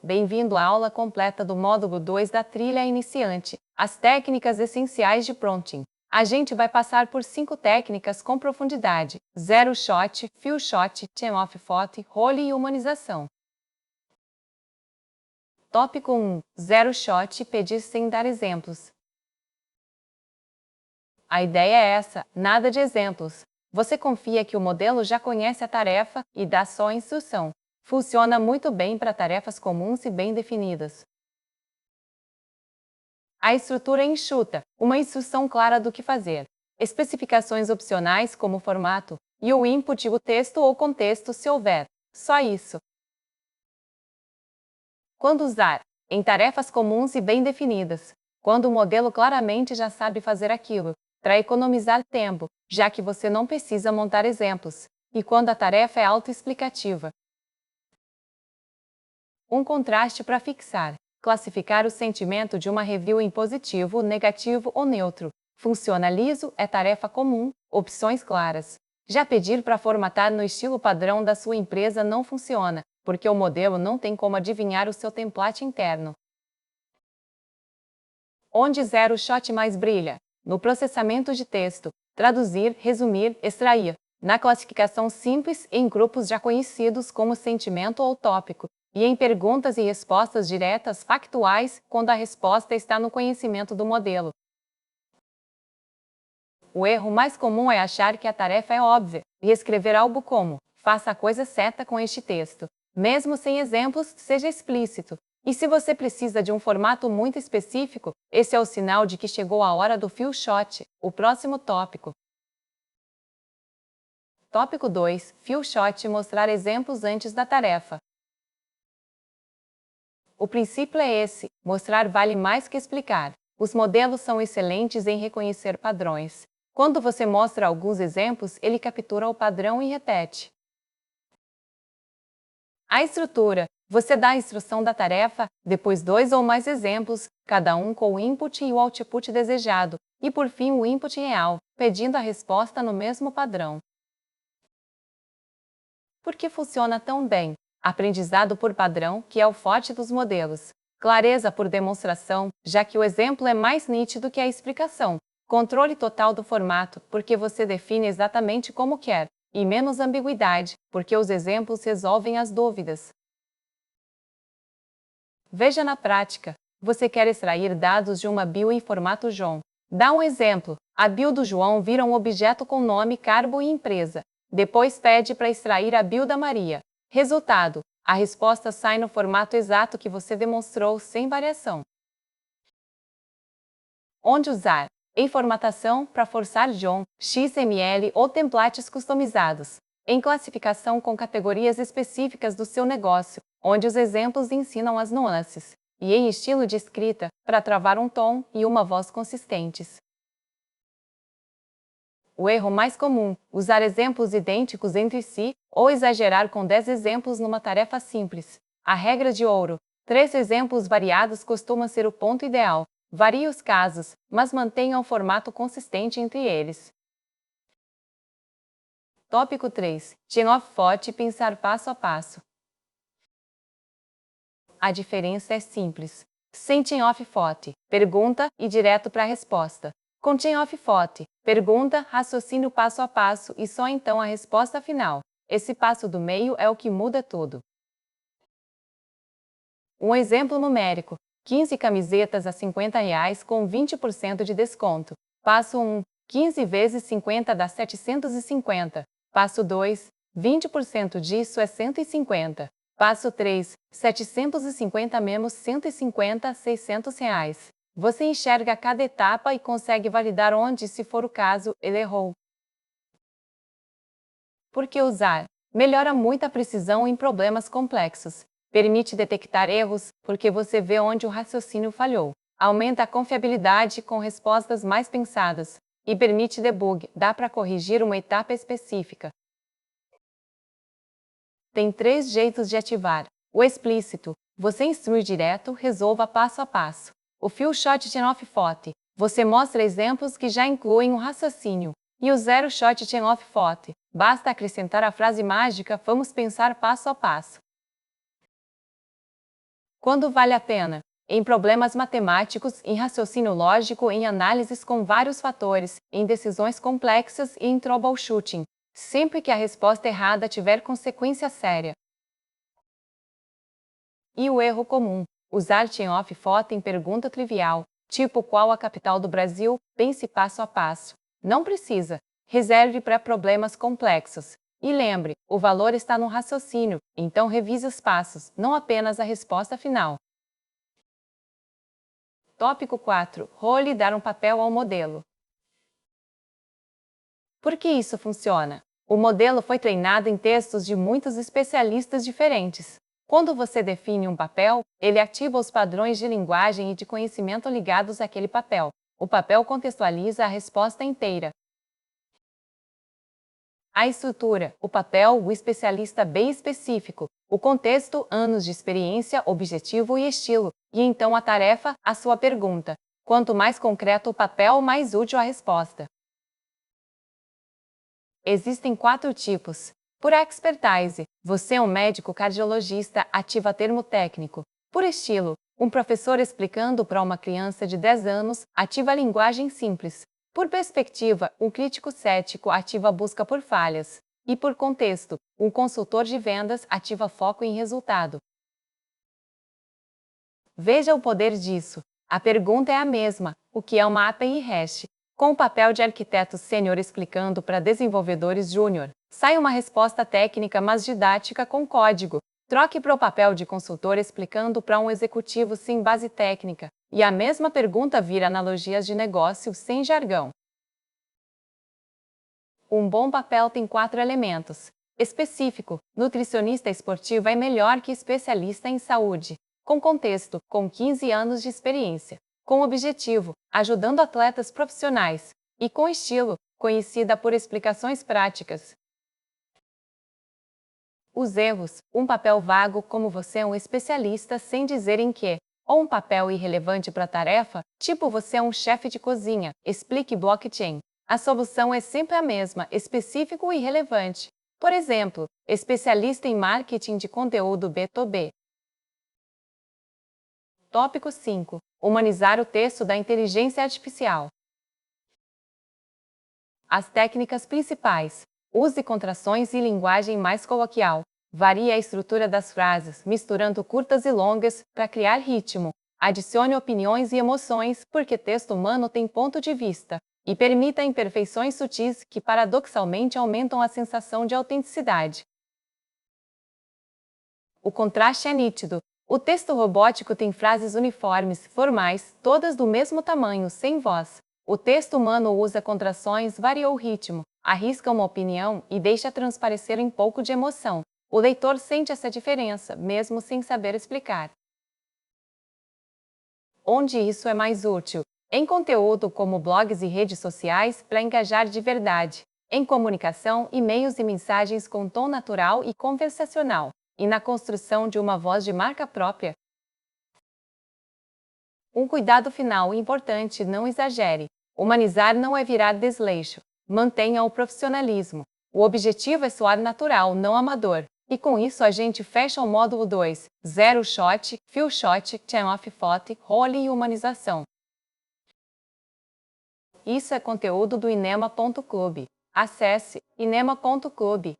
bem-vindo à aula completa do módulo 2 da trilha iniciante, as técnicas essenciais de prompting. A gente vai passar por 5 técnicas com profundidade: zero shot, few shot, chain-off photo, role e humanização. Tópico 1. Zero shot, pedir sem dar exemplos. A ideia é essa, nada de exemplos. Você confia que o modelo já conhece a tarefa e dá só a instrução. Funciona muito bem para tarefas comuns e bem definidas. A estrutura é enxuta, uma instrução clara do que fazer. Especificações opcionais como formato e o input, o texto ou contexto se houver. Só isso. Quando usar? Em tarefas comuns e bem definidas. Quando o modelo claramente já sabe fazer aquilo, para economizar tempo, já que você não precisa montar exemplos. E quando a tarefa é autoexplicativa. Um contraste para fixar. Classificar o sentimento de uma review em positivo, negativo ou neutro. Funciona liso, é tarefa comum, opções claras. Já pedir para formatar no estilo padrão da sua empresa não funciona, porque o modelo não tem como adivinhar o seu template interno. Onde zero shot mais brilha? No processamento de texto, traduzir, resumir, extrair. Na classificação simples em grupos já conhecidos como sentimento ou tópico, e em perguntas e respostas diretas factuais, quando a resposta está no conhecimento do modelo. O erro mais comum é achar que a tarefa é óbvia e escrever algo como: faça a coisa certa com este texto. Mesmo sem exemplos, seja explícito. E se você precisa de um formato muito específico, esse é o sinal de que chegou a hora do few shot, o próximo tópico. Tópico 2. Few shot, mostrar exemplos antes da tarefa. O princípio é esse: mostrar vale mais que explicar. Os modelos são excelentes em reconhecer padrões. Quando você mostra alguns exemplos, ele captura o padrão e repete. A estrutura: você dá a instrução da tarefa, depois 2 ou mais exemplos, cada um com o input e o output desejado, e por fim o input real, pedindo a resposta no mesmo padrão. Por que funciona tão bem? Aprendizado por padrão, que é o forte dos modelos. Clareza por demonstração, já que o exemplo é mais nítido que a explicação. Controle total do formato, porque você define exatamente como quer. E menos ambiguidade, porque os exemplos resolvem as dúvidas. Veja na prática. Você quer extrair dados de uma bio em formato JSON. Dá um exemplo. A bio do João vira um objeto com nome, cargo e empresa. Depois pede para extrair a bio da Maria. Resultado: a resposta sai no formato exato que você demonstrou, sem variação. Onde usar? Em formatação, para forçar JSON, XML ou templates customizados. Em classificação com categorias específicas do seu negócio, onde os exemplos ensinam as nuances. E em estilo de escrita, para travar um tom e uma voz consistentes. O erro mais comum: usar exemplos idênticos entre si ou exagerar com 10 exemplos numa tarefa simples. A regra de ouro: 3 exemplos variados costuma ser o ponto ideal. Varie os casos, mas mantenha um formato consistente entre eles. Tópico 3. Chain-off photo, pensar passo a passo. A diferença é simples. Sem chain-off photo, pergunta e direto para a resposta. Com chain-off photo, pergunta, raciocínio passo a passo e só então a resposta final. Esse passo do meio é o que muda tudo. Um exemplo numérico: 15 camisetas a R$50 com 20% de desconto. Passo 1. 15 vezes 50 dá 750. Passo 2. 20% disso é 150. Passo 3. 750 menos 150, R$600. Você enxerga cada etapa e consegue validar onde, se for o caso, ele errou. Por que usar? Melhora muito a precisão em problemas complexos. Permite detectar erros, porque você vê onde o raciocínio falhou. Aumenta a confiabilidade com respostas mais pensadas. E permite debug, dá para corrigir uma etapa específica. Tem 3 jeitos de ativar. O explícito: você instrui direto, resolva passo a passo. O few shot chain-off photo: você mostra exemplos que já incluem um raciocínio. E o zero shot chain-off photo: basta acrescentar a frase mágica, vamos pensar passo a passo. Quando vale a pena? Em problemas matemáticos, em raciocínio lógico, em análises com vários fatores, em decisões complexas e em troubleshooting, sempre que a resposta errada tiver consequência séria. E o erro comum: usar chain-of thought em pergunta trivial, tipo qual a capital do Brasil, pense passo a passo. Não precisa. Reserve para problemas complexos. E lembre, o valor está no raciocínio, então revise os passos, não apenas a resposta final. Tópico 4. Role dar um papel ao modelo. Por que isso funciona? O modelo foi treinado em textos de muitos especialistas diferentes. Quando você define um papel, ele ativa os padrões de linguagem e de conhecimento ligados àquele papel. O papel contextualiza a resposta inteira. A estrutura, o papel, o especialista bem específico, o contexto, anos de experiência, objetivo e estilo, e então a tarefa, a sua pergunta. Quanto mais concreto o papel, mais útil a resposta. Existem 4 tipos. Por expertise, você é um médico cardiologista, ativa termo técnico. Por estilo, um professor explicando para uma criança de 10 anos, ativa a linguagem simples. Por perspectiva, um crítico cético ativa a busca por falhas. E por contexto, um consultor de vendas ativa foco em resultado. Veja o poder disso. A pergunta é a mesma: o que é uma API REST? Com o papel de arquiteto sênior explicando para desenvolvedores júnior, sai uma resposta técnica mas didática com código. Troque para o papel de consultor explicando para um executivo sem base técnica, e a mesma pergunta vira analogias de negócio sem jargão. Um bom papel tem 4 elementos. Específico: nutricionista esportivo é melhor que especialista em saúde. Com contexto: com 15 anos de experiência. Com objetivo: ajudando atletas profissionais. E com estilo: conhecida por explicações práticas. Os erros: um papel vago como você é um especialista sem dizer em quê. Ou um papel irrelevante para a tarefa, tipo você é um chefe de cozinha, explique blockchain. A solução é sempre a mesma, específico e relevante. Por exemplo, especialista em marketing de conteúdo B2B. Tópico 5. Humanizar o texto da inteligência artificial. As técnicas principais. Use contrações e linguagem mais coloquial. Varie a estrutura das frases, misturando curtas e longas, para criar ritmo. Adicione opiniões e emoções, porque texto humano tem ponto de vista. E permita imperfeições sutis que paradoxalmente aumentam a sensação de autenticidade. O contraste é nítido. O texto robótico tem frases uniformes, formais, todas do mesmo tamanho, sem voz. O texto humano usa contrações, varia o ritmo, arrisca uma opinião e deixa transparecer um pouco de emoção. O leitor sente essa diferença, mesmo sem saber explicar. Onde isso é mais útil? Em conteúdo como blogs e redes sociais para engajar de verdade. Em comunicação, e-mails e mensagens com tom natural e conversacional. E na construção de uma voz de marca própria. Um cuidado final importante: não exagere. Humanizar não é virar desleixo. Mantenha o profissionalismo. O objetivo é soar natural, não amador. E com isso a gente fecha o módulo 2, Zero Shot, Few Shot, Chain-of Thought, Role e Humanização. Isso é conteúdo do inema.club. Acesse inema.club.